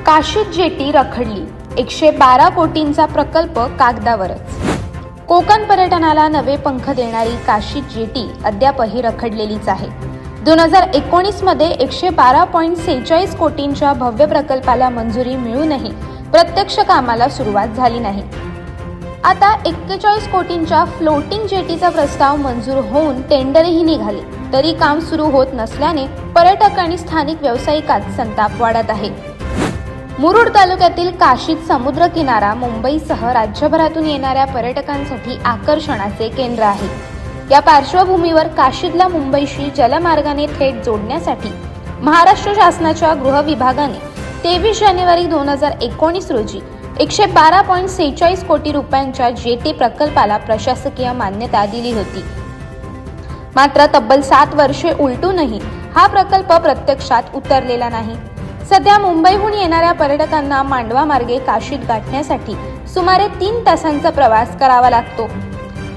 Kashid jetty रखडली, 112 कोटींचा प्रकल्प कागदावरच। कोकण पर्यटनाला नवे पंख देणारी काशीद जेटी अद्यापही रखडलेलीच आहे। 2019 मध्ये 112.46 कोटींच्या भव्य प्रकल्पाला मंजुरी मिळूनही प्रत्यक्ष कामाला सुरुवात झाली नाही। आता 41 कोटींच्या फ्लोटिंग जेटीचा प्रस्ताव मंजूर होऊन टेंडरही निघाले, तरी काम सुरू होत नसल्याने पर्यटक आणि स्थानिक व्यावसायिकांत संताप वाढत आहे। मुरुड तालुक्यातील काशीद समुद्र किनारा मुंबईसह राज्यभरातून येणाऱ्या पर्यटकांसाठी आकर्षणाचे केंद्र आहे। या पार्श्वभूमीवर काशीदला मुंबईशी जलमार्गाने थेट जोडण्यासाठी महाराष्ट्र शासनाच्या गृह विभागाने 23 जानेवारी 2019 रोजी 112.46 कोटी रुपयांच्या जेटी प्रकल्पाला प्रशासकीय मान्यता दिली होती। मात्र तब्बल 7 वर्षे उलटूनही हा प्रकल्प प्रत्यक्षात उतरलेला नाही। सध्या मुंबईहून येणाऱ्या पर्यटकांना मांडवा मार्गे काशीद गाठण्यासाठी सुमारे 3 तासांचा प्रवास करावा लागतो।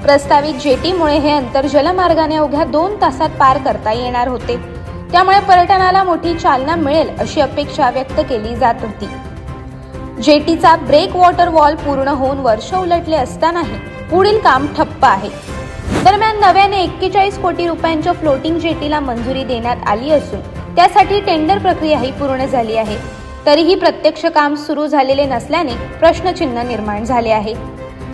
प्रस्तावित जेटीमुळे हे अंतर जलमार्गाने अवघ्या 2 तासात पार करता येणार होते। त्यामुळे पर्यटनाला मोठी चालना मिळेल अशी अपेक्षा व्यक्त केली जात होती। जेटीचा ब्रेक वॉटर वॉल पूर्ण होऊन वर्ष उलटले असतानाही पुढील काम ठप्प आहे। दरम्यान नव्याने 41 कोटी रुपयांच्या फ्लोटिंग जेटीला मंजुरी देण्यात आली असून त्यासाठी टेंडर प्रक्रियाही पूर्ण झाली आहे। तरीही प्रत्यक्ष काम सुरू झालेले नसल्याने प्रश्नचिन्ह निर्माण झाले आहे।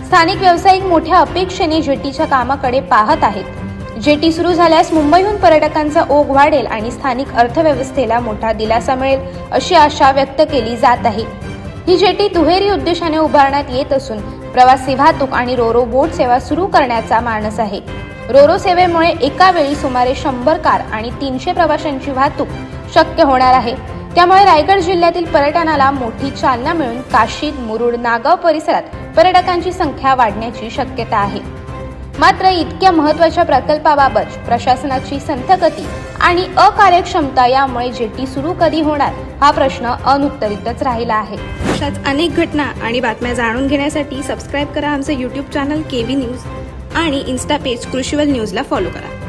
स्थानिक व्यावसायिक मोठ्या अपेक्षेने जेटीच्या कामाकडे पाहत आहेत। जेटी सुरू झाल्यास मुंबईहून पर्यटकांचा ओघ वाढेल आणि स्थानिक अर्थव्यवस्थेला मोठा दिलासा मिळेल अशी आशा व्यक्त केली जात आहे। ही जेटी दुहेरी उद्देशाने उभारण्यात येत असून प्रवासी वाहतूक आणि रोरो बोट सेवा सुरू करण्याचा मानस आहे। रोरो सेवेमुळे एका वेळी सुमारे 100 कार आणि 300 प्रवाशांची वाहतूक शक्य होणार आहे। त्यामुळे रायगड जिल्ह्यातील पर्यटनाला मोठी चालना मिळून काशीद, मुरुड, नागाव परिसरात पर्यटकांची संख्या वाढण्याची शक्यता आहे। मात्र इतक्या महत्त्वाच्या प्रकल्पाबाबत प्रशासनाची संथगती आणि अकार्यक्षमता यामुळे जेटी सुरू कधी होणार हा प्रश्न अनुत्तरितच राहिला आहे। अशाच अनेक घटना आणि बातम्या जाणून घेण्यासाठी सबस्क्राईब करा आमचे YouTube चॅनल केव्ही न्यूज आणि इन्स्टा पेज कृषीवल न्यूजला फॉलो करा।